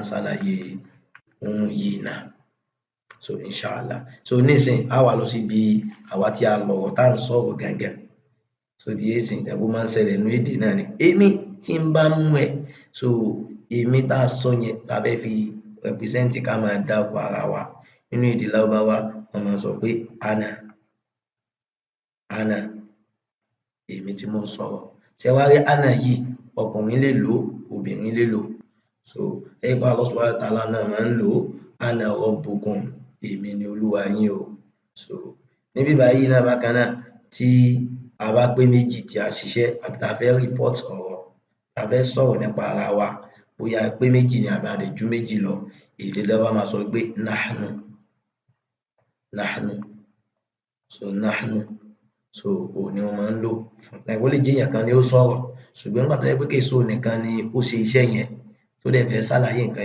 ń ṣàlàyé ohun yìí náà. So inshallah, so nísìn á wá lọ síbi àwa tí a lọ̀rọ̀ tá à ń sọ̀rọ̀ gangan. So ti yé sìn, ó máa ń ṣẹlẹ̀ nínú èdè náà ni. Èmi tí ń bá mú ẹ, so èmi tá a sọ yẹn la fẹ́ fi represent ká máa dárúkọ ara wa. Nínú èdè Lárúbáwá wọ́n máa ń sọ pé ana, ana, èmi tí mò ń sọ̀rọ̀. Ṣé wá rí ana yìí, ọkùnrin lè lò ó, obìnrin lè lò ó. So ẹ̀rí pé Allah Subhanahu wa Ta'ala náà máa ń lò ó, ana rabbukum, èmi ni olúwa yín o. So níbí báyìí náà bákan náà, tí a bá pé méjì tí a ṣiṣẹ́ àbí tá a fẹ́ report ọ̀rọ̀, tá a fẹ́ sọ̀rọ̀ nípa ara wa, bóyá a pé méjì ni àbí a dẹ̀ ju méjì lọ, èdè Lárúbáwá máa sọ pé nahnu, nahnu, so nahnu, so òun ni wọ́n máa ń lò fún. Ó lè jẹ́ èèyàn kan ni ó sọ̀rọ̀, ṣùgbọ́n nígbà tó jẹ́ pé kì í ṣe òun nìkan ni ó ṣe iṣẹ́ yẹn, tó dẹ̀ fẹ́ ṣàlàyé nǹkan